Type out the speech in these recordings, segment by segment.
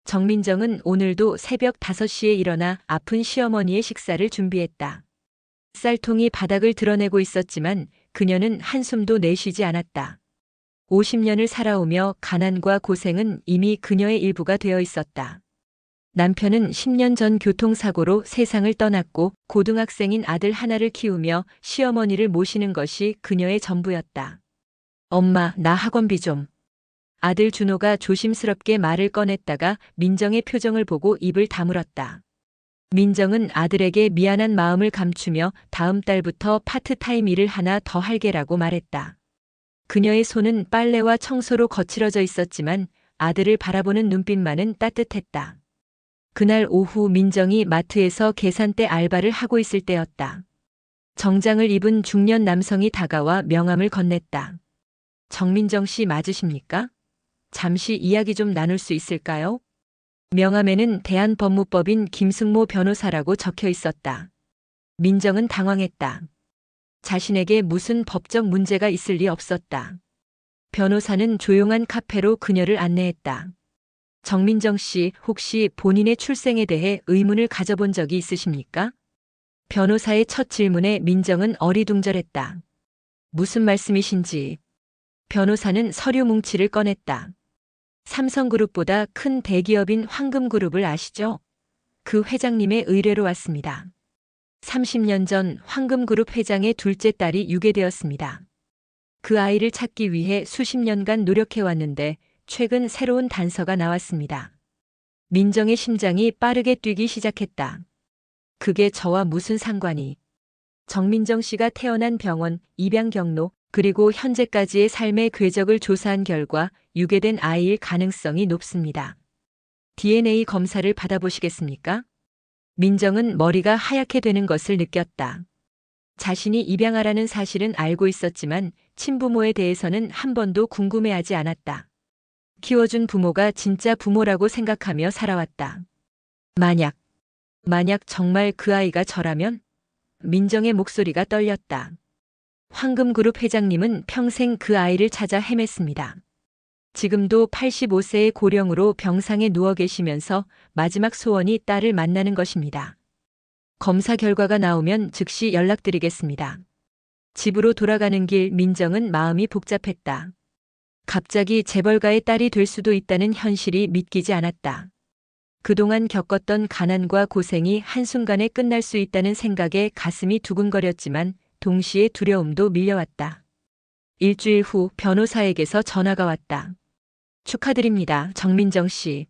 정민정은 오늘도 새벽 5시에 일어나 아픈 시어머니의 식사를 준비했다. 쌀통이 바닥을 드러내고 있었지만 그녀는 한숨도 내쉬지 않았다. 50년을 살아오며 가난과 고생은 이미 그녀의 일부가 되어 있었다. 남편은 10년 전 교통사고로 세상을 떠났고 고등학생인 아들 하나를 키우며 시어머니를 모시는 것이 그녀의 전부였다. 엄마, 나 학원비 좀. 아들 준호가 조심스럽게 말을 꺼냈다가 민정의 표정을 보고 입을 다물었다. 민정은 아들에게 미안한 마음을 감추며 다음 달부터 파트타임 일을 하나 더 할게라고 말했다. 그녀의 손은 빨래와 청소로 거칠어져 있었지만 아들을 바라보는 눈빛만은 따뜻했다. 그날 오후 민정이 마트에서 계산대 알바를 하고 있을 때였다. 정장을 입은 중년 남성이 다가와 명함을 건넸다. 정민정 씨 맞으십니까? 잠시 이야기 좀 나눌 수 있을까요? 명함에는 대한법무법인 김승모 변호사라고 적혀 있었다. 민정은 당황했다. 자신에게 무슨 법적 문제가 있을 리 없었다. 변호사는 조용한 카페로 그녀를 안내했다. 정민정 씨, 혹시 본인의 출생에 대해 의문을 가져본 적이 있으십니까? 변호사의 첫 질문에 민정은 어리둥절했다. 무슨 말씀이신지. 변호사는 서류 뭉치를 꺼냈다. 삼성그룹보다 큰 대기업인 황금그룹을 아시죠? 그 회장님의 의뢰로 왔습니다. 30년 전 황금그룹 회장의 둘째 딸이 유괴되었습니다. 그 아이를 찾기 위해 수십 년간 노력해왔는데 최근 새로운 단서가 나왔습니다. 민정의 심장이 빠르게 뛰기 시작했다. 그게 저와 무슨 상관이? 정민정 씨가 태어난 병원, 입양 경로, 그리고 현재까지의 삶의 궤적을 조사한 결과 유괴된 아이일 가능성이 높습니다. DNA 검사를 받아보시겠습니까? 민정은 머리가 하얗게 되는 것을 느꼈다. 자신이 입양아라는 사실은 알고 있었지만 친부모에 대해서는 한 번도 궁금해하지 않았다. 키워준 부모가 진짜 부모라고 생각하며 살아왔다. 만약 정말 그 아이가 저라면? 민정의 목소리가 떨렸다. 황금그룹 회장님은 평생 그 아이를 찾아 헤맸습니다. 지금도 85세의 고령으로 병상에 누워 계시면서 마지막 소원이 딸을 만나는 것입니다. 검사 결과가 나오면 즉시 연락드리겠습니다. 집으로 돌아가는 길 민정은 마음이 복잡했다. 갑자기 재벌가의 딸이 될 수도 있다는 현실이 믿기지 않았다. 그동안 겪었던 가난과 고생이 한순간에 끝날 수 있다는 생각에 가슴이 두근거렸지만 동시에 두려움도 밀려왔다. 일주일 후 변호사에게서 전화가 왔다. 축하드립니다, 정민정 씨.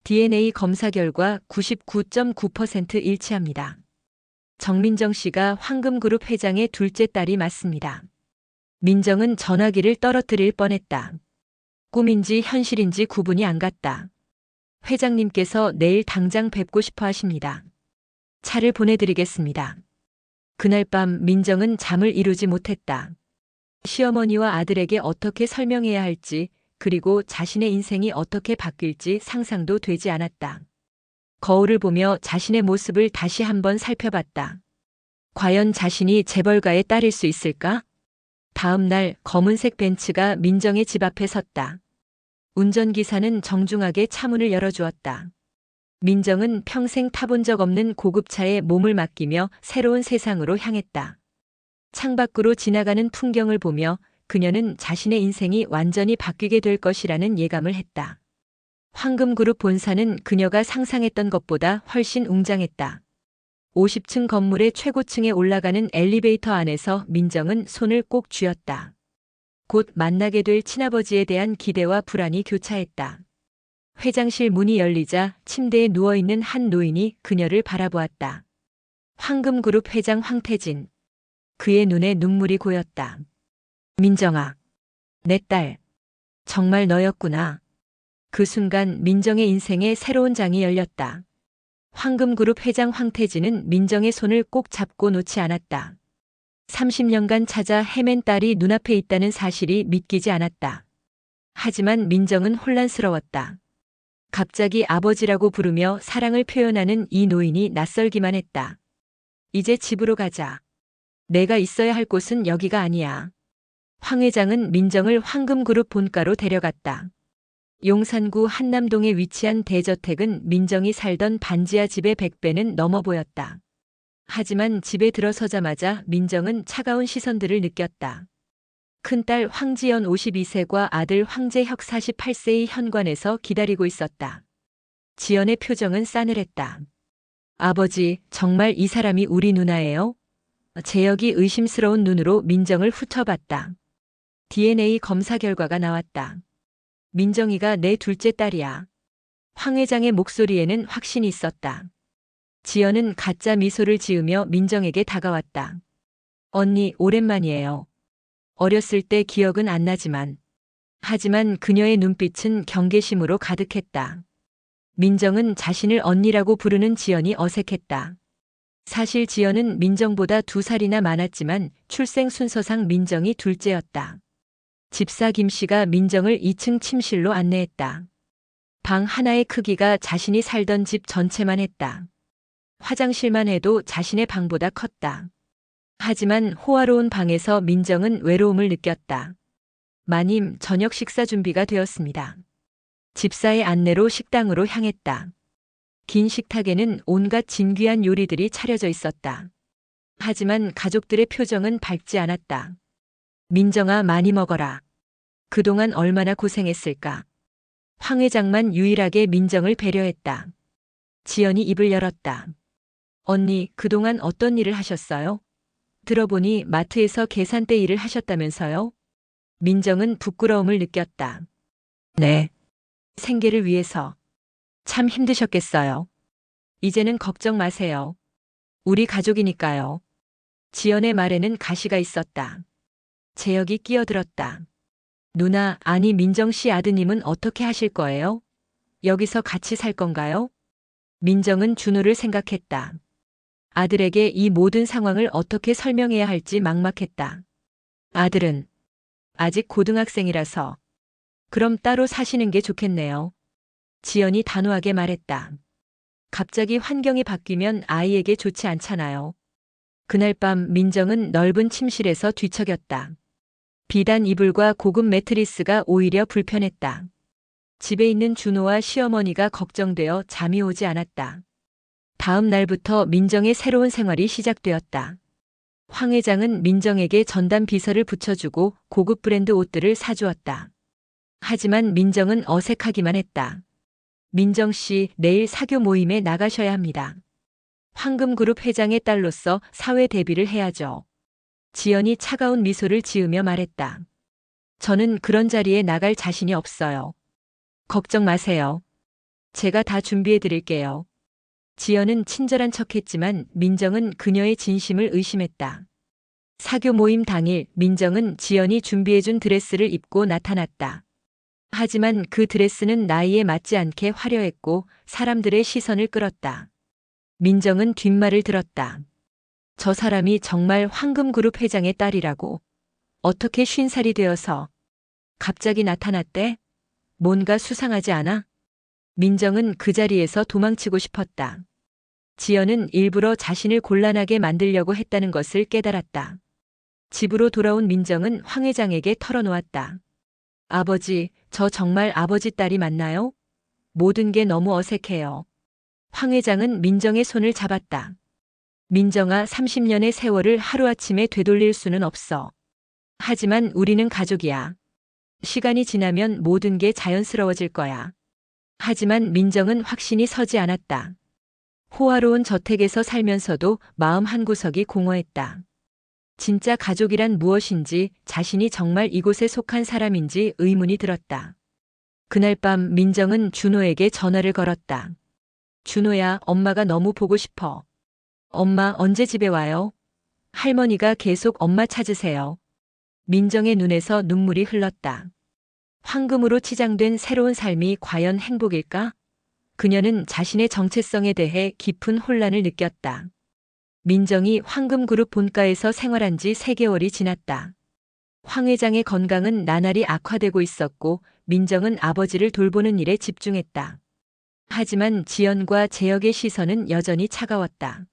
DNA 검사 결과 99.9% 일치합니다. 정민정 씨가 황금그룹 회장의 둘째 딸이 맞습니다. 민정은 전화기를 떨어뜨릴 뻔했다. 꿈인지 현실인지 구분이 안 갔다. 회장님께서 내일 당장 뵙고 싶어 하십니다. 차를 보내드리겠습니다. 그날 밤 민정은 잠을 이루지 못했다. 시어머니와 아들에게 어떻게 설명해야 할지, 그리고 자신의 인생이 어떻게 바뀔지 상상도 되지 않았다. 거울을 보며 자신의 모습을 다시 한번 살펴봤다. 과연 자신이 재벌가의 딸일 수 있을까? 다음 날 검은색 벤츠가 민정의 집 앞에 섰다. 운전기사는 정중하게 차문을 열어주었다. 민정은 평생 타본 적 없는 고급차에 몸을 맡기며 새로운 세상으로 향했다. 창밖으로 지나가는 풍경을 보며 그녀는 자신의 인생이 완전히 바뀌게 될 것이라는 예감을 했다. 황금그룹 본사는 그녀가 상상했던 것보다 훨씬 웅장했다. 50층 건물의 최고층에 올라가는 엘리베이터 안에서 민정은 손을 꼭 쥐었다. 곧 만나게 될 친아버지에 대한 기대와 불안이 교차했다. 회장실 문이 열리자 침대에 누워있는 한 노인이 그녀를 바라보았다. 황금그룹 회장 황태진. 그의 눈에 눈물이 고였다. 민정아, 내 딸. 정말 너였구나. 그 순간 민정의 인생에 새로운 장이 열렸다. 황금그룹 회장 황태진은 민정의 손을 꼭 잡고 놓지 않았다. 30년간 찾아 헤맨 딸이 눈앞에 있다는 사실이 믿기지 않았다. 하지만 민정은 혼란스러웠다. 갑자기 아버지라고 부르며 사랑을 표현하는 이 노인이 낯설기만 했다. 이제 집으로 가자. 내가 있어야 할 곳은 여기가 아니야. 황 회장은 민정을 황금그룹 본가로 데려갔다. 용산구 한남동에 위치한 대저택은 민정이 살던 반지하 집의 100배는 넘어 보였다. 하지만 집에 들어서자마자 민정은 차가운 시선들을 느꼈다. 큰딸 황지연 52세과 아들 황재혁 48세의 현관에서 기다리고 있었다. 지연의 표정은 싸늘했다. 아버지, 정말 이 사람이 우리 누나예요? 재혁이 의심스러운 눈으로 민정을 훑어봤다. DNA 검사 결과가 나왔다. 민정이가 내 둘째 딸이야. 황 회장의 목소리에는 확신이 있었다. 지연은 가짜 미소를 지으며 민정에게 다가왔다. 언니, 오랜만이에요. 어렸을 때 기억은 안 나지만. 하지만 그녀의 눈빛은 경계심으로 가득했다. 민정은 자신을 언니라고 부르는 지연이 어색했다. 사실 지연은 민정보다 2살이나 많았지만 출생 순서상 민정이 둘째였다. 집사 김씨가 민정을 2층 침실로 안내했다. 방 하나의 크기가 자신이 살던 집 전체만 했다. 화장실만 해도 자신의 방보다 컸다. 하지만 호화로운 방에서 민정은 외로움을 느꼈다. 마님, 저녁 식사 준비가 되었습니다. 집사의 안내로 식당으로 향했다. 긴 식탁에는 온갖 진귀한 요리들이 차려져 있었다. 하지만 가족들의 표정은 밝지 않았다. 민정아, 많이 먹어라. 그동안 얼마나 고생했을까. 황 회장만 유일하게 민정을 배려했다. 지연이 입을 열었다. 언니, 그동안 어떤 일을 하셨어요? 들어보니 마트에서 계산대 일을 하셨다면서요? 민정은 부끄러움을 느꼈다. 네. 생계를 위해서. 참 힘드셨겠어요. 이제는 걱정 마세요. 우리 가족이니까요. 지연의 말에는 가시가 있었다. 재혁이 끼어들었다. 누나, 아니 민정 씨 아드님은 어떻게 하실 거예요? 여기서 같이 살 건가요? 민정은 준호를 생각했다. 아들에게 이 모든 상황을 어떻게 설명해야 할지 막막했다. 아들은 아직 고등학생이라서. 그럼 따로 사시는 게 좋겠네요. 지연이 단호하게 말했다. 갑자기 환경이 바뀌면 아이에게 좋지 않잖아요. 그날 밤 민정은 넓은 침실에서 뒤척였다. 비단 이불과 고급 매트리스가 오히려 불편했다. 집에 있는 준호와 시어머니가 걱정되어 잠이 오지 않았다. 다음 날부터 민정의 새로운 생활이 시작되었다. 황 회장은 민정에게 전담 비서를 붙여주고 고급 브랜드 옷들을 사주었다. 하지만 민정은 어색하기만 했다. 민정 씨, 내일 사교 모임에 나가셔야 합니다. 황금그룹 회장의 딸로서 사회 대비를 해야죠. 지연이 차가운 미소를 지으며 말했다. 저는 그런 자리에 나갈 자신이 없어요. 걱정 마세요. 제가 다 준비해 드릴게요. 지연은 친절한 척했지만 민정은 그녀의 진심을 의심했다. 사교 모임 당일 민정은 지연이 준비해준 드레스를 입고 나타났다. 하지만 그 드레스는 나이에 맞지 않게 화려했고 사람들의 시선을 끌었다. 민정은 뒷말을 들었다. 저 사람이 정말 황금그룹 회장의 딸이라고. 어떻게 50살이 되어서 갑자기 나타났대? 뭔가 수상하지 않아? 민정은 그 자리에서 도망치고 싶었다. 지연은 일부러 자신을 곤란하게 만들려고 했다는 것을 깨달았다. 집으로 돌아온 민정은 황 회장에게 털어놓았다. 아버지, 저 정말 아버지 딸이 맞나요? 모든 게 너무 어색해요. 황 회장은 민정의 손을 잡았다. 민정아, 30년의 세월을 하루아침에 되돌릴 수는 없어. 하지만 우리는 가족이야. 시간이 지나면 모든 게 자연스러워질 거야. 하지만 민정은 확신이 서지 않았다. 호화로운 저택에서 살면서도 마음 한구석이 공허했다. 진짜 가족이란 무엇인지, 자신이 정말 이곳에 속한 사람인지 의문이 들었다. 그날 밤 민정은 준호에게 전화를 걸었다. 준호야, 엄마가 너무 보고 싶어. 엄마, 언제 집에 와요? 할머니가 계속 엄마 찾으세요. 민정의 눈에서 눈물이 흘렀다. 황금으로 치장된 새로운 삶이 과연 행복일까? 그녀는 자신의 정체성에 대해 깊은 혼란을 느꼈다. 민정이 황금그룹 본가에서 생활한 지 3개월이 지났다. 황 회장의 건강은 나날이 악화되고 있었고 민정은 아버지를 돌보는 일에 집중했다. 하지만 지연과 재혁의 시선은 여전히 차가웠다.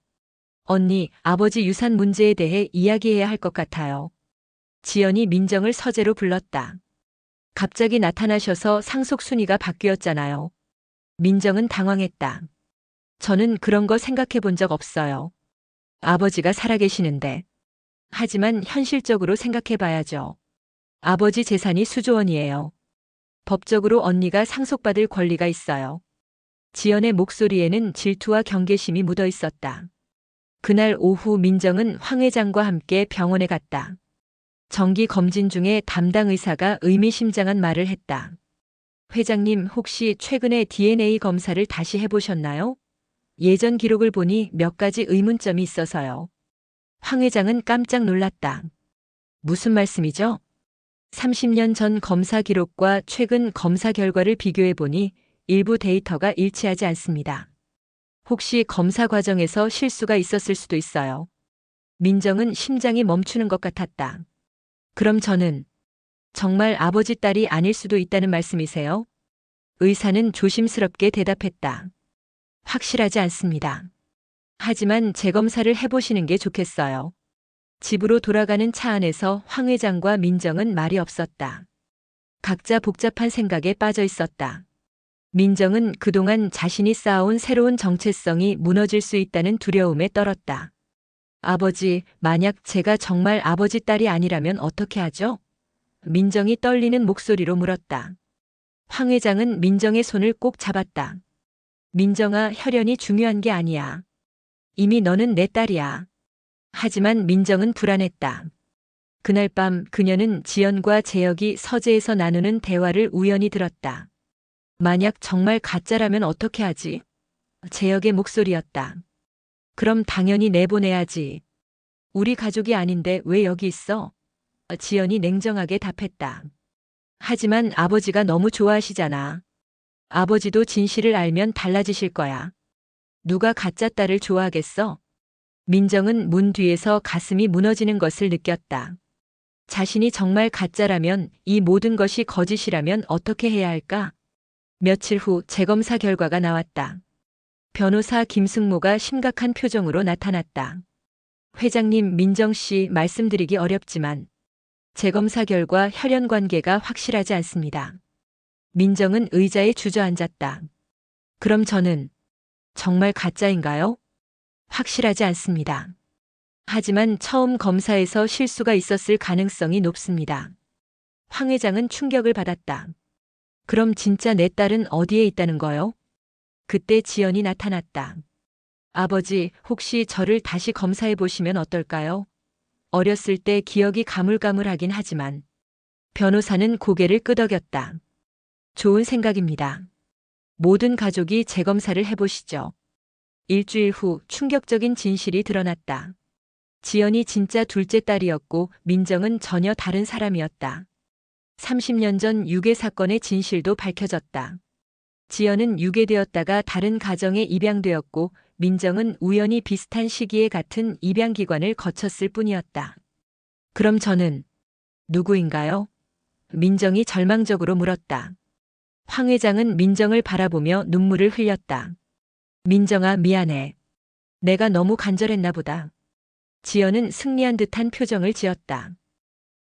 언니, 아버지 유산 문제에 대해 이야기해야 할 것 같아요. 지연이 민정을 서재로 불렀다. 갑자기 나타나셔서 상속순위가 바뀌었잖아요. 민정은 당황했다. 저는 그런 거 생각해 본 적 없어요. 아버지가 살아계시는데. 하지만 현실적으로 생각해 봐야죠. 아버지 재산이 수조 원이에요. 법적으로 언니가 상속받을 권리가 있어요. 지연의 목소리에는 질투와 경계심이 묻어 있었다. 그날 오후 민정은 황 회장과 함께 병원에 갔다. 정기 검진 중에 담당 의사가 의미심장한 말을 했다. 회장님, 혹시 최근에 DNA 검사를 다시 해보셨나요? 예전 기록을 보니 몇 가지 의문점이 있어서요. 황 회장은 깜짝 놀랐다. 무슨 말씀이죠? 30년 전 검사 기록과 최근 검사 결과를 비교해 보니 일부 데이터가 일치하지 않습니다. 혹시 검사 과정에서 실수가 있었을 수도 있어요. 민정은 심장이 멈추는 것 같았다. 그럼 저는 정말 아버지 딸이 아닐 수도 있다는 말씀이세요? 의사는 조심스럽게 대답했다. 확실하지 않습니다. 하지만 재검사를 해보시는 게 좋겠어요. 집으로 돌아가는 차 안에서 황 회장과 민정은 말이 없었다. 각자 복잡한 생각에 빠져 있었다. 민정은 그동안 자신이 쌓아온 새로운 정체성이 무너질 수 있다는 두려움에 떨었다. 아버지, 만약 제가 정말 아버지 딸이 아니라면 어떻게 하죠? 민정이 떨리는 목소리로 물었다. 황 회장은 민정의 손을 꼭 잡았다. 민정아, 혈연이 중요한 게 아니야. 이미 너는 내 딸이야. 하지만 민정은 불안했다. 그날 밤 그녀는 지연과 재혁이 서재에서 나누는 대화를 우연히 들었다. 만약 정말 가짜라면 어떻게 하지? 재혁의 목소리였다. 그럼 당연히 내보내야지. 우리 가족이 아닌데 왜 여기 있어? 지연이 냉정하게 답했다. 하지만 아버지가 너무 좋아하시잖아. 아버지도 진실을 알면 달라지실 거야. 누가 가짜 딸을 좋아하겠어? 민정은 문 뒤에서 가슴이 무너지는 것을 느꼈다. 자신이 정말 가짜라면, 이 모든 것이 거짓이라면 어떻게 해야 할까? 며칠 후 재검사 결과가 나왔다. 변호사 김승모가 심각한 표정으로 나타났다. 회장님, 민정 씨, 말씀드리기 어렵지만 재검사 결과 혈연 관계가 확실하지 않습니다. 민정은 의자에 주저앉았다. 그럼 저는 정말 가짜인가요? 확실하지 않습니다. 하지만 처음 검사에서 실수가 있었을 가능성이 높습니다. 황 회장은 충격을 받았다. 그럼 진짜 내 딸은 어디에 있다는 거요? 그때 지연이 나타났다. 아버지, 혹시 저를 다시 검사해 보시면 어떨까요? 어렸을 때 기억이 가물가물하긴 하지만. 변호사는 고개를 끄덕였다. 좋은 생각입니다. 모든 가족이 재검사를 해보시죠. 일주일 후 충격적인 진실이 드러났다. 지연이 진짜 둘째 딸이었고 민정은 전혀 다른 사람이었다. 30년 전 유괴 사건의 진실도 밝혀졌다. 지연은 유괴되었다가 다른 가정에 입양되었고 민정은 우연히 비슷한 시기에 같은 입양기관을 거쳤을 뿐이었다. 그럼 저는 누구인가요? 민정이 절망적으로 물었다. 황 회장은 민정을 바라보며 눈물을 흘렸다. 민정아, 미안해. 내가 너무 간절했나 보다. 지연은 승리한 듯한 표정을 지었다.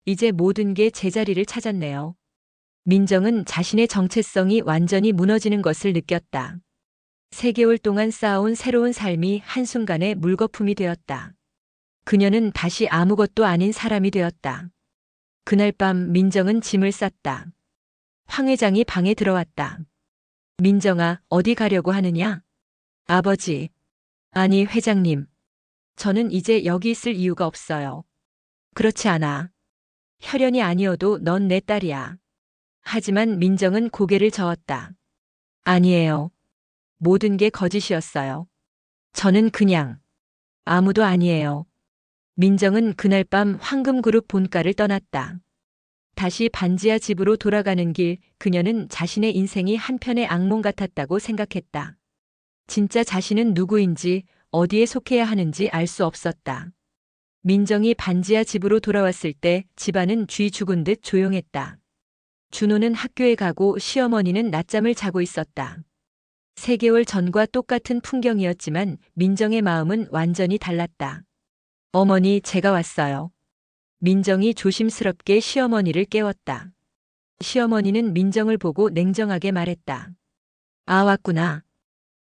이제 모든 게 제자리를 찾았네요. 민정은 자신의 정체성이 완전히 무너지는 것을 느꼈다. 3개월 동안 쌓아온 새로운 삶이 한순간에 물거품이 되었다. 그녀는 다시 아무것도 아닌 사람이 되었다. 그날 밤 민정은 짐을 쌌다. 황 회장이 방에 들어왔다. 민정아, 어디 가려고 하느냐? 아버지. 아니, 회장님. 저는 이제 여기 있을 이유가 없어요. 그렇지 않아. 혈연이 아니어도 넌 내 딸이야. 하지만 민정은 고개를 저었다. 아니에요. 모든 게 거짓이었어요. 저는 그냥 아무도 아니에요. 민정은 그날 밤 황금그룹 본가를 떠났다. 다시 반지하 집으로 돌아가는 길, 그녀는 자신의 인생이 한편의 악몽 같았다고 생각했다. 진짜 자신은 누구인지, 어디에 속해야 하는지 알 수 없었다. 민정이 반지하 집으로 돌아왔을 때 집안은 쥐 죽은 듯 조용했다. 준호는 학교에 가고 시어머니는 낮잠을 자고 있었다. 3개월 전과 똑같은 풍경이었지만 민정의 마음은 완전히 달랐다. 어머니, 제가 왔어요. 민정이 조심스럽게 시어머니를 깨웠다. 시어머니는 민정을 보고 냉정하게 말했다. 아, 왔구나.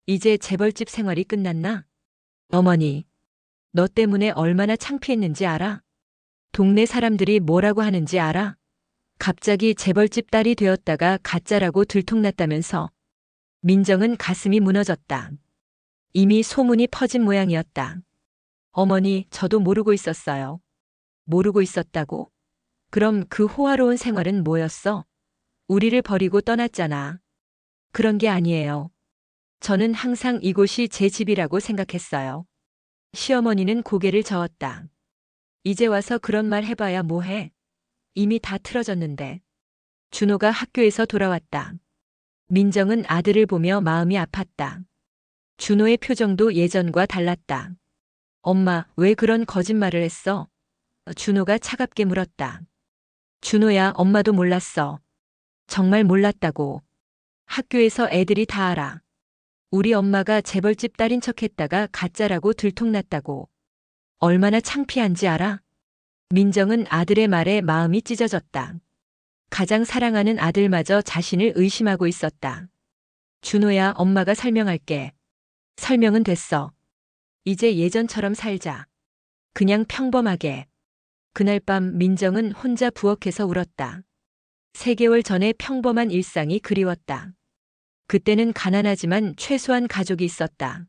이제 재벌집 생활이 끝났나? 어머니, 너 때문에 얼마나 창피했는지 알아? 동네 사람들이 뭐라고 하는지 알아? 갑자기 재벌집 딸이 되었다가 가짜라고 들통났다면서. 민정은 가슴이 무너졌다. 이미 소문이 퍼진 모양이었다. 어머니, 저도 모르고 있었어요. 모르고 있었다고? 그럼 그 호화로운 생활은 뭐였어? 우리를 버리고 떠났잖아. 그런 게 아니에요. 저는 항상 이곳이 제 집이라고 생각했어요. 시어머니는 고개를 저었다. 이제 와서 그런 말 해봐야 뭐해? 이미 다 틀어졌는데. 준호가 학교에서 돌아왔다. 민정은 아들을 보며 마음이 아팠다. 준호의 표정도 예전과 달랐다. 엄마, 왜 그런 거짓말을 했어? 준호가 차갑게 물었다. 준호야, 엄마도 몰랐어. 정말 몰랐다고. 학교에서 애들이 다 알아. 우리 엄마가 재벌집 딸인 척했다가 가짜라고 들통났다고. 얼마나 창피한지 알아? 민정은 아들의 말에 마음이 찢어졌다. 가장 사랑하는 아들마저 자신을 의심하고 있었다. 준호야, 엄마가 설명할게. 설명은 됐어. 이제 예전처럼 살자. 그냥 평범하게. 그날 밤 민정은 혼자 부엌에서 울었다. 3개월 전의 평범한 일상이 그리웠다. 그때는 가난하지만 최소한 가족이 있었다.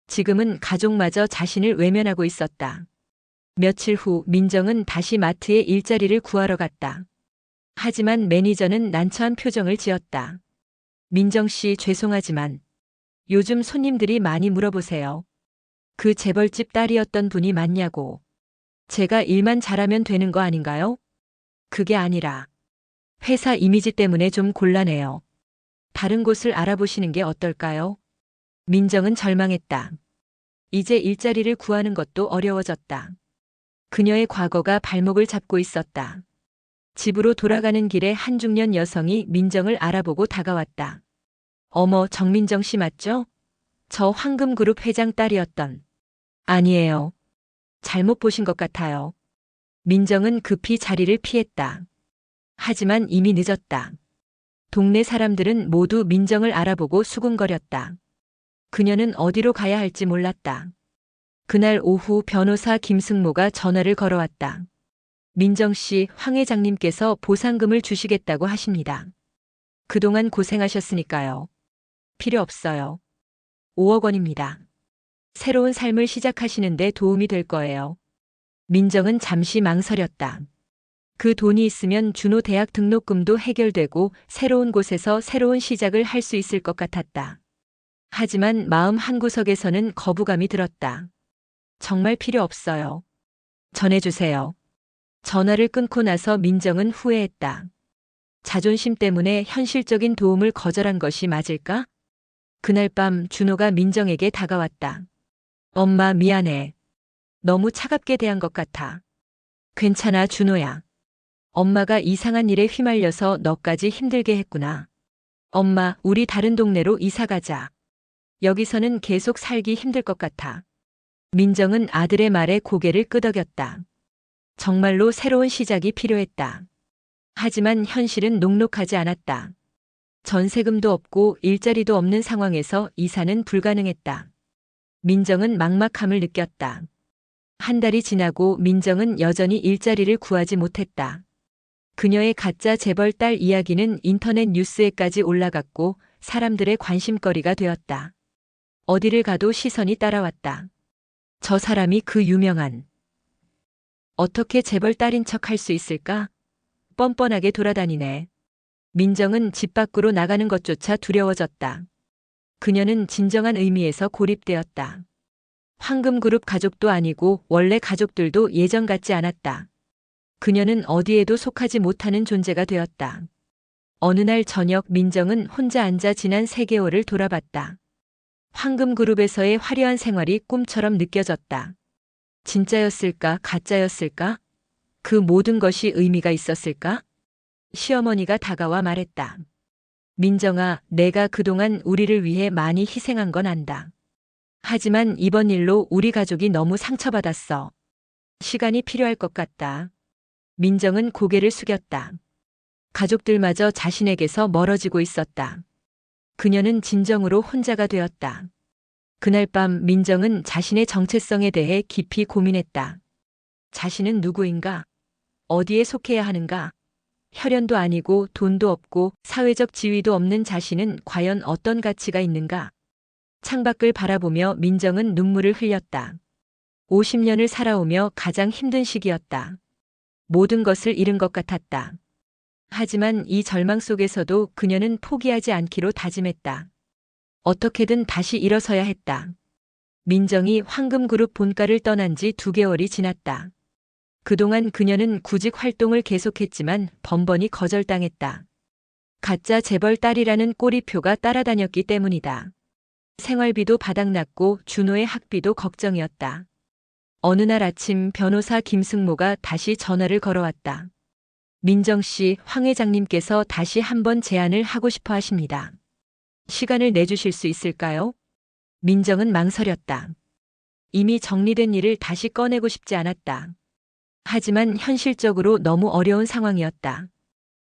지금은 가족마저 자신을 외면하고 있었다. 며칠 후 민정은 다시 마트에 일자리를 구하러 갔다. 하지만 매니저는 난처한 표정을 지었다. 민정 씨, 죄송하지만 요즘 손님들이 많이 물어보세요. 그 재벌집 딸이었던 분이 맞냐고. 제가 일만 잘하면 되는 거 아닌가요? 그게 아니라 회사 이미지 때문에 좀 곤란해요. 다른 곳을 알아보시는 게 어떨까요? 민정은 절망했다. 이제 일자리를 구하는 것도 어려워졌다. 그녀의 과거가 발목을 잡고 있었다. 집으로 돌아가는 길에 한 중년 여성이 민정을 알아보고 다가왔다. 어머, 정민정 씨 맞죠? 저 황금그룹 회장 딸이었던. 아니에요. 잘못 보신 것 같아요. 민정은 급히 자리를 피했다. 하지만 이미 늦었다. 동네 사람들은 모두 민정을 알아보고 수군거렸다. 그녀는 어디로 가야 할지 몰랐다. 그날 오후 변호사 김승모가 전화를 걸어왔다. 민정 씨, 황 회장님께서 보상금을 주시겠다고 하십니다. 그동안 고생하셨으니까요. 필요 없어요. 5억 원입니다. 새로운 삶을 시작하시는데 도움이 될 거예요. 민정은 잠시 망설였다. 그 돈이 있으면 준호 대학 등록금도 해결되고 새로운 곳에서 새로운 시작을 할 수 있을 것 같았다. 하지만 마음 한구석에서는 거부감이 들었다. 정말 필요 없어요. 전해주세요. 전화를 끊고 나서 민정은 후회했다. 자존심 때문에 현실적인 도움을 거절한 것이 맞을까? 그날 밤 준호가 민정에게 다가왔다. 엄마, 미안해. 너무 차갑게 대한 것 같아. 괜찮아, 준호야. 엄마가 이상한 일에 휘말려서 너까지 힘들게 했구나. 엄마, 우리 다른 동네로 이사 가자. 여기서는 계속 살기 힘들 것 같아. 민정은 아들의 말에 고개를 끄덕였다. 정말로 새로운 시작이 필요했다. 하지만 현실은 녹록하지 않았다. 전세금도 없고 일자리도 없는 상황에서 이사는 불가능했다. 민정은 막막함을 느꼈다. 한 달이 지나고 민정은 여전히 일자리를 구하지 못했다. 그녀의 가짜 재벌 딸 이야기는 인터넷 뉴스에까지 올라갔고 사람들의 관심거리가 되었다. 어디를 가도 시선이 따라왔다. 저 사람이 그 유명한. 어떻게 재벌 딸인 척 할 수 있을까? 뻔뻔하게 돌아다니네. 민정은 집 밖으로 나가는 것조차 두려워졌다. 그녀는 진정한 의미에서 고립되었다. 황금그룹 가족도 아니고 원래 가족들도 예전 같지 않았다. 그녀는 어디에도 속하지 못하는 존재가 되었다. 어느 날 저녁 민정은 혼자 앉아 지난 3개월을 돌아봤다. 황금그룹에서의 화려한 생활이 꿈처럼 느껴졌다. 진짜였을까, 가짜였을까? 그 모든 것이 의미가 있었을까? 시어머니가 다가와 말했다. 민정아, 내가 그동안 우리를 위해 많이 희생한 건 안다. 하지만 이번 일로 우리 가족이 너무 상처받았어. 시간이 필요할 것 같다. 민정은 고개를 숙였다. 가족들마저 자신에게서 멀어지고 있었다. 그녀는 진정으로 혼자가 되었다. 그날 밤 민정은 자신의 정체성에 대해 깊이 고민했다. 자신은 누구인가? 어디에 속해야 하는가? 혈연도 아니고 돈도 없고 사회적 지위도 없는 자신은 과연 어떤 가치가 있는가? 창밖을 바라보며 민정은 눈물을 흘렸다. 50년을 살아오며 가장 힘든 시기였다. 모든 것을 잃은 것 같았다. 하지만 이 절망 속에서도 그녀는 포기하지 않기로 다짐했다. 어떻게든 다시 일어서야 했다. 민정이 황금그룹 본가를 떠난 지 2개월이 지났다. 그동안 그녀는 구직 활동을 계속했지만 번번이 거절당했다. 가짜 재벌 딸이라는 꼬리표가 따라다녔기 때문이다. 생활비도 바닥났고 준호의 학비도 걱정이었다. 어느 날 아침 변호사 김승모가 다시 전화를 걸어왔다. 민정 씨, 황 회장님께서 다시 한번 제안을 하고 싶어 하십니다. 시간을 내주실 수 있을까요? 민정은 망설였다. 이미 정리된 일을 다시 꺼내고 싶지 않았다. 하지만 현실적으로 너무 어려운 상황이었다.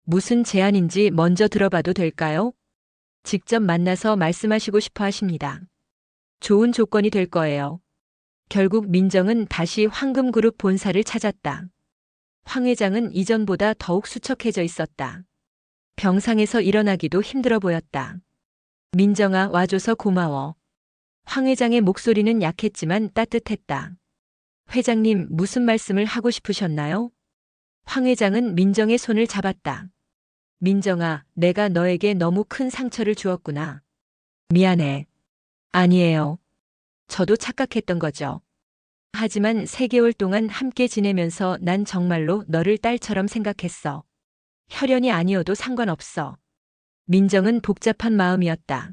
무슨 제안인지 먼저 들어봐도 될까요? 직접 만나서 말씀하시고 싶어 하십니다. 좋은 조건이 될 거예요. 결국 민정은 다시 황금그룹 본사를 찾았다. 황 회장은 이전보다 더욱 수척해져 있었다. 병상에서 일어나기도 힘들어 보였다. 민정아, 와줘서 고마워. 황 회장의 목소리는 약했지만 따뜻했다. 회장님, 무슨 말씀을 하고 싶으셨나요? 황 회장은 민정의 손을 잡았다. 민정아, 내가 너에게 너무 큰 상처를 주었구나. 미안해. 아니에요. 저도 착각했던 거죠. 하지만 3개월 동안 함께 지내면서 난 정말로 너를 딸처럼 생각했어. 혈연이 아니어도 상관없어. 민정은 복잡한 마음이었다.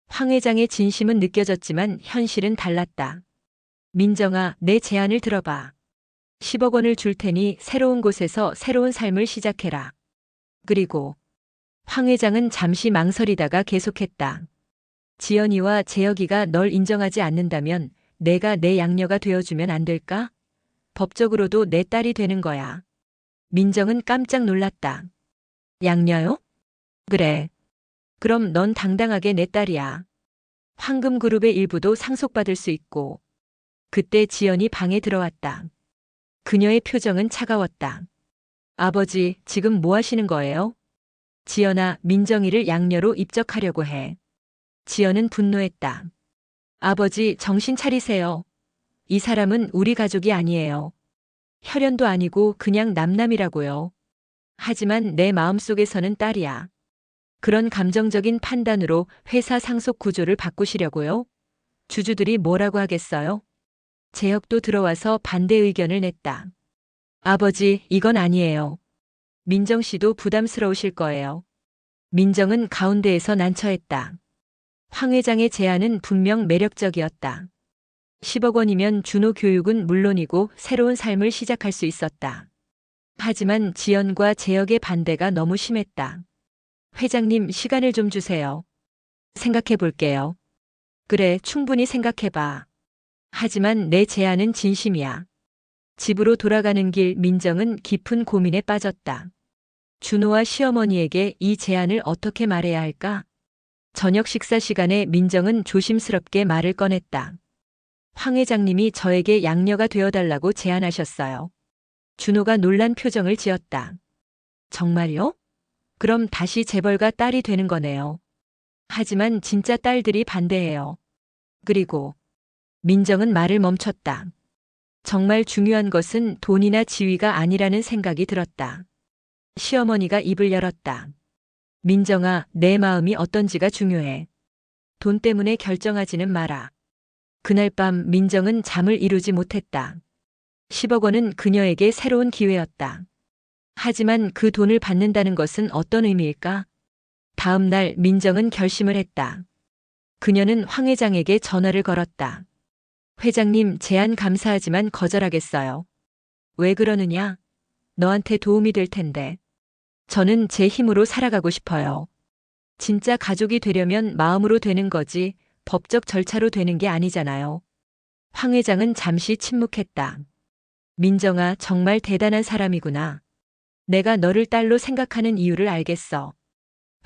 황 회장의 진심은 느껴졌지만 현실은 달랐다. 민정아, 내 제안을 들어봐. 10억 원을 줄 테니 새로운 곳에서 새로운 삶을 시작해라. 그리고 황 회장은 잠시 망설이다가 계속했다. 지연이와 재혁이가 널 인정하지 않는다면 내가 내 양녀가 되어주면 안 될까? 법적으로도 내 딸이 되는 거야. 민정은 깜짝 놀랐다. 양녀요? 그래. 그럼 넌 당당하게 내 딸이야. 황금그룹의 일부도 상속받을 수 있고. 그때 지연이 방에 들어왔다. 그녀의 표정은 차가웠다. 아버지, 지금 뭐 하시는 거예요? 지연아, 민정이를 양녀로 입적하려고 해. 지연은 분노했다. 아버지, 정신 차리세요. 이 사람은 우리 가족이 아니에요. 혈연도 아니고 그냥 남남이라고요. 하지만 내 마음속에서는 딸이야. 그런 감정적인 판단으로 회사 상속 구조를 바꾸시려고요? 주주들이 뭐라고 하겠어요? 재혁도 들어와서 반대 의견을 냈다. 아버지, 이건 아니에요. 민정 씨도 부담스러우실 거예요. 민정은 가운데에서 난처했다. 황 회장의 제안은 분명 매력적이었다. 10억 원이면 준호 교육은 물론이고 새로운 삶을 시작할 수 있었다. 하지만 지연과 재혁의 반대가 너무 심했다. 회장님, 시간을 좀 주세요. 생각해 볼게요. 그래, 충분히 생각해봐. 하지만 내 제안은 진심이야. 집으로 돌아가는 길 민정은 깊은 고민에 빠졌다. 준호와 시어머니에게 이 제안을 어떻게 말해야 할까? 저녁 식사 시간에 민정은 조심스럽게 말을 꺼냈다. 황 회장님이 저에게 양녀가 되어달라고 제안하셨어요. 준호가 놀란 표정을 지었다. 정말요? 그럼 다시 재벌가 딸이 되는 거네요. 하지만 진짜 딸들이 반대해요. 그리고 민정은 말을 멈췄다. 정말 중요한 것은 돈이나 지위가 아니라는 생각이 들었다. 시어머니가 입을 열었다. 민정아, 내 마음이 어떤지가 중요해. 돈 때문에 결정하지는 마라. 그날 밤 민정은 잠을 이루지 못했다. 10억 원은 그녀에게 새로운 기회였다. 하지만 그 돈을 받는다는 것은 어떤 의미일까? 다음 날 민정은 결심을 했다. 그녀는 황 회장에게 전화를 걸었다. 회장님, 제안 감사하지만 거절하겠어요. 왜 그러느냐? 너한테 도움이 될 텐데. 저는 제 힘으로 살아가고 싶어요. 진짜 가족이 되려면 마음으로 되는 거지 법적 절차로 되는 게 아니잖아요. 황 회장은 잠시 침묵했다. 민정아, 정말 대단한 사람이구나. 내가 너를 딸로 생각하는 이유를 알겠어.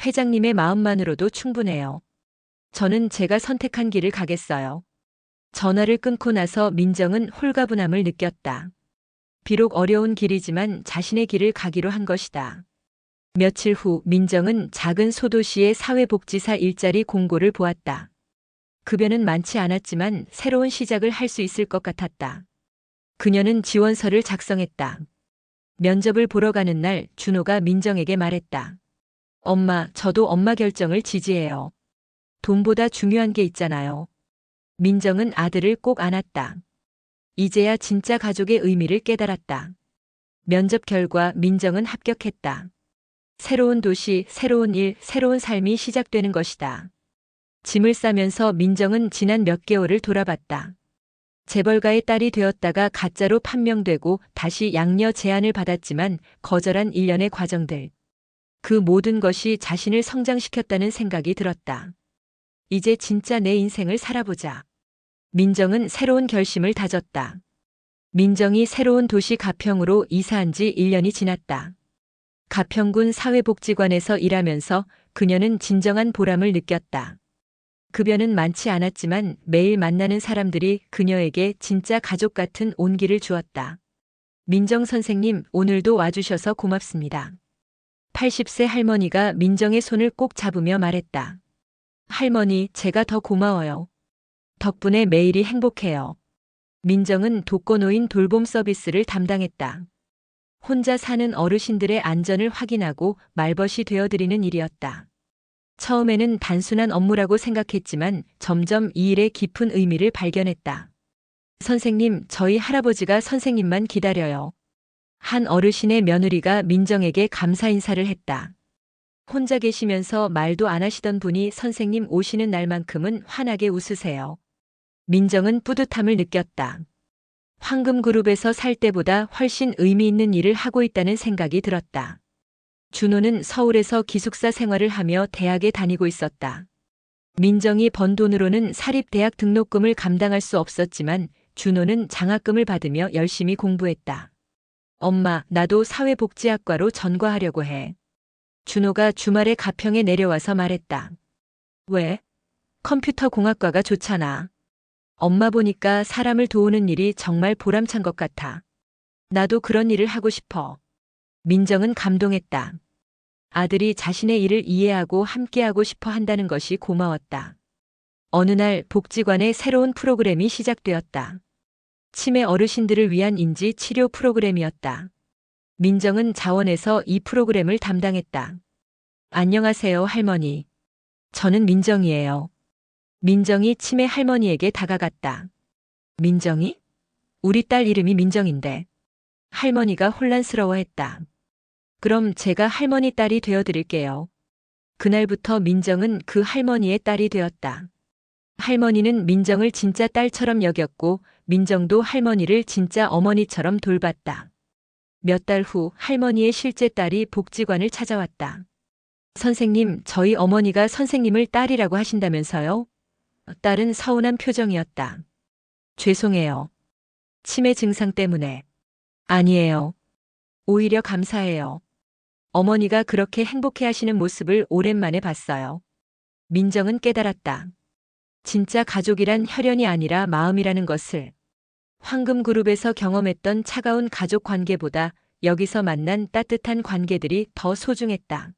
회장님의 마음만으로도 충분해요. 저는 제가 선택한 길을 가겠어요. 전화를 끊고 나서 민정은 홀가분함을 느꼈다. 비록 어려운 길이지만 자신의 길을 가기로 한 것이다. 며칠 후 민정은 작은 소도시의 사회복지사 일자리 공고를 보았다. 급여는 많지 않았지만 새로운 시작을 할 수 있을 것 같았다. 그녀는 지원서를 작성했다. 면접을 보러 가는 날 준호가 민정에게 말했다. 엄마, 저도 엄마 결정을 지지해요. 돈보다 중요한 게 있잖아요. 민정은 아들을 꼭 안았다. 이제야 진짜 가족의 의미를 깨달았다. 면접 결과 민정은 합격했다. 새로운 도시, 새로운 일, 새로운 삶이 시작되는 것이다. 짐을 싸면서 민정은 지난 몇 개월을 돌아봤다. 재벌가의 딸이 되었다가 가짜로 판명되고 다시 양녀 제안을 받았지만 거절한 일련의 과정들. 그 모든 것이 자신을 성장시켰다는 생각이 들었다. 이제 진짜 내 인생을 살아보자. 민정은 새로운 결심을 다졌다. 민정이 새로운 도시 가평으로 이사한 지 1년이 지났다. 가평군 사회복지관에서 일하면서 그녀는 진정한 보람을 느꼈다. 급여는 많지 않았지만 매일 만나는 사람들이 그녀에게 진짜 가족 같은 온기를 주었다. 민정 선생님, 오늘도 와주셔서 고맙습니다. 80세 할머니가 민정의 손을 꼭 잡으며 말했다. 할머니, 제가 더 고마워요. 덕분에 매일이 행복해요. 민정은 독거노인 돌봄 서비스를 담당했다. 혼자 사는 어르신들의 안전을 확인하고 말벗이 되어드리는 일이었다. 처음에는 단순한 업무라고 생각했지만 점점 이 일의 깊은 의미를 발견했다. 선생님, 저희 할아버지가 선생님만 기다려요. 한 어르신의 며느리가 민정에게 감사 인사를 했다. 혼자 계시면서 말도 안 하시던 분이 선생님 오시는 날만큼은 환하게 웃으세요. 민정은 뿌듯함을 느꼈다. 황금그룹에서 살 때보다 훨씬 의미 있는 일을 하고 있다는 생각이 들었다. 준호는 서울에서 기숙사 생활을 하며 대학에 다니고 있었다. 민정이 번 돈으로는 사립대학 등록금을 감당할 수 없었지만 준호는 장학금을 받으며 열심히 공부했다. 엄마, 나도 사회복지학과로 전과하려고 해. 준호가 주말에 가평에 내려와서 말했다. 왜? 컴퓨터공학과가 좋잖아. 엄마 보니까 사람을 도우는 일이 정말 보람찬 것 같아. 나도 그런 일을 하고 싶어. 민정은 감동했다. 아들이 자신의 일을 이해하고 함께하고 싶어 한다는 것이 고마웠다. 어느 날 복지관에 새로운 프로그램이 시작되었다. 치매 어르신들을 위한 인지 치료 프로그램이었다. 민정은 자원에서 이 프로그램을 담당했다. 안녕하세요, 할머니. 저는 민정이에요. 민정이 치매 할머니에게 다가갔다. 민정이? 우리 딸 이름이 민정인데. 할머니가 혼란스러워했다. 그럼 제가 할머니 딸이 되어드릴게요. 그날부터 민정은 그 할머니의 딸이 되었다. 할머니는 민정을 진짜 딸처럼 여겼고 민정도 할머니를 진짜 어머니처럼 돌봤다. 몇 달 후 할머니의 실제 딸이 복지관을 찾아왔다. 선생님, 저희 어머니가 선생님을 딸이라고 하신다면서요? 딸은 서운한 표정이었다. 죄송해요. 치매 증상 때문에. 아니에요. 오히려 감사해요. 어머니가 그렇게 행복해 하시는 모습을 오랜만에 봤어요. 민정은 깨달았다. 진짜 가족이란 혈연이 아니라 마음이라는 것을. 황금그룹에서 경험했던 차가운 가족 관계보다 여기서 만난 따뜻한 관계들이 더 소중했다.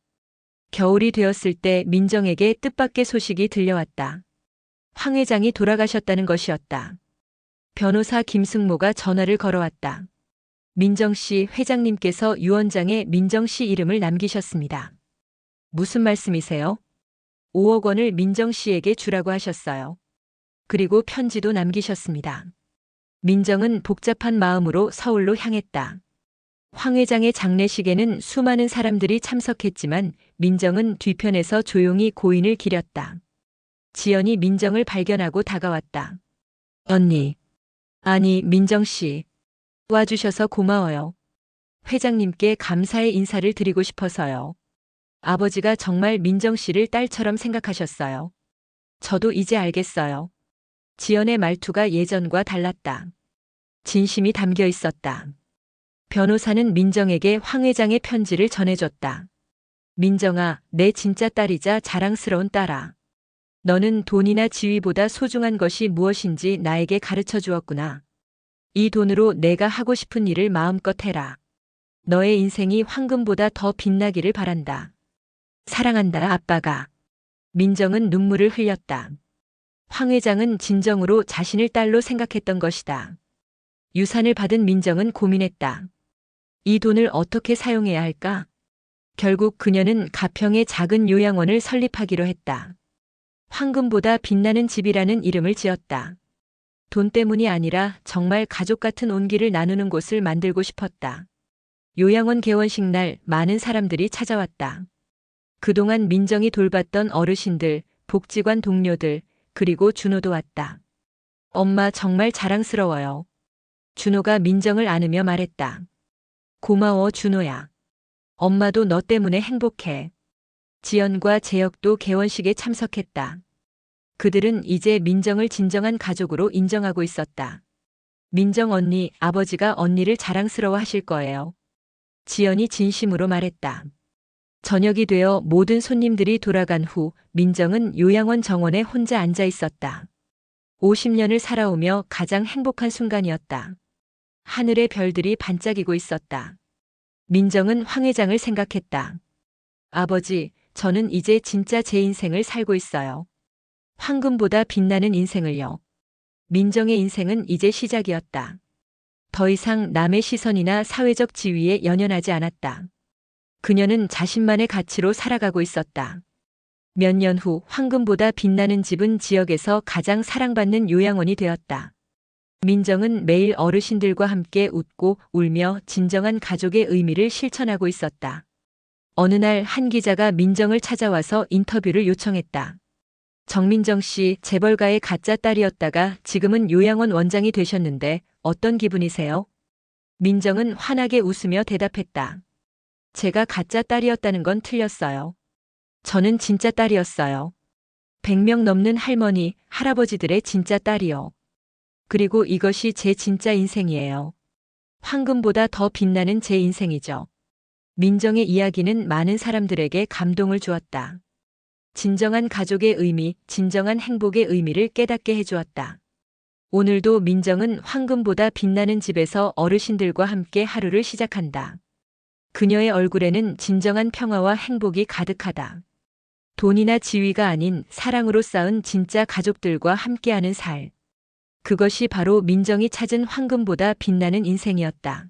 겨울이 되었을 때 민정에게 뜻밖의 소식이 들려왔다. 황 회장이 돌아가셨다는 것이었다. 변호사 김승모가 전화를 걸어왔다. 민정 씨, 회장님께서 유언장에 민정 씨 이름을 남기셨습니다. 무슨 말씀이세요? 5억 원을 민정 씨에게 주라고 하셨어요. 그리고 편지도 남기셨습니다. 민정은 복잡한 마음으로 서울로 향했다. 황 회장의 장례식에는 수많은 사람들이 참석했지만 민정은 뒤편에서 조용히 고인을 기렸다. 지연이 민정을 발견하고 다가왔다. 언니. 아니, 민정 씨. 와주셔서 고마워요. 회장님께 감사의 인사를 드리고 싶어서요. 아버지가 정말 민정 씨를 딸처럼 생각하셨어요. 저도 이제 알겠어요. 지연의 말투가 예전과 달랐다. 진심이 담겨 있었다. 변호사는 민정에게 황 회장의 편지를 전해줬다. 민정아, 내 진짜 딸이자 자랑스러운 딸아. 너는 돈이나 지위보다 소중한 것이 무엇인지 나에게 가르쳐 주었구나. 이 돈으로 내가 하고 싶은 일을 마음껏 해라. 너의 인생이 황금보다 더 빛나기를 바란다. 사랑한다, 아빠가. 민정은 눈물을 흘렸다. 황 회장은 진정으로 자신을 딸로 생각했던 것이다. 유산을 받은 민정은 고민했다. 이 돈을 어떻게 사용해야 할까? 결국 그녀는 가평에 작은 요양원을 설립하기로 했다. 황금보다 빛나는 집이라는 이름을 지었다. 돈 때문이 아니라 정말 가족 같은 온기를 나누는 곳을 만들고 싶었다. 요양원 개원식 날 많은 사람들이 찾아왔다. 그동안 민정이 돌봤던 어르신들, 복지관 동료들, 그리고 준호도 왔다. 엄마 정말 자랑스러워요. 준호가 민정을 안으며 말했다. 고마워, 준호야. 엄마도 너 때문에 행복해. 지연과 재혁도 개원식에 참석했다. 그들은 이제 민정을 진정한 가족으로 인정하고 있었다. 민정 언니, 아버지가 언니를 자랑스러워 하실 거예요. 지연이 진심으로 말했다. 저녁이 되어 모든 손님들이 돌아간 후 민정은 요양원 정원에 혼자 앉아 있었다. 50년을 살아오며 가장 행복한 순간이었다. 하늘의 별들이 반짝이고 있었다. 민정은 황 회장을 생각했다. 아버지, 저는 이제 진짜 제 인생을 살고 있어요. 황금보다 빛나는 인생을요. 민정의 인생은 이제 시작이었다. 더 이상 남의 시선이나 사회적 지위에 연연하지 않았다. 그녀는 자신만의 가치로 살아가고 있었다. 몇 년 후 황금보다 빛나는 집은 지역에서 가장 사랑받는 요양원이 되었다. 민정은 매일 어르신들과 함께 웃고 울며 진정한 가족의 의미를 실천하고 있었다. 어느 날 한 기자가 민정을 찾아와서 인터뷰를 요청했다. 정민정 씨, 재벌가의 가짜 딸이었다가 지금은 요양원 원장이 되셨는데 어떤 기분이세요? 민정은 환하게 웃으며 대답했다. 제가 가짜 딸이었다는 건 틀렸어요. 저는 진짜 딸이었어요. 100명 넘는 할머니, 할아버지들의 진짜 딸이요. 그리고 이것이 제 진짜 인생이에요. 황금보다 더 빛나는 제 인생이죠. 민정의 이야기는 많은 사람들에게 감동을 주었다. 진정한 가족의 의미, 진정한 행복의 의미를 깨닫게 해주었다. 오늘도 민정은 황금보다 빛나는 집에서 어르신들과 함께 하루를 시작한다. 그녀의 얼굴에는 진정한 평화와 행복이 가득하다. 돈이나 지위가 아닌 사랑으로 쌓은 진짜 가족들과 함께하는 삶. 그것이 바로 민정이 찾은 황금보다 빛나는 인생이었다.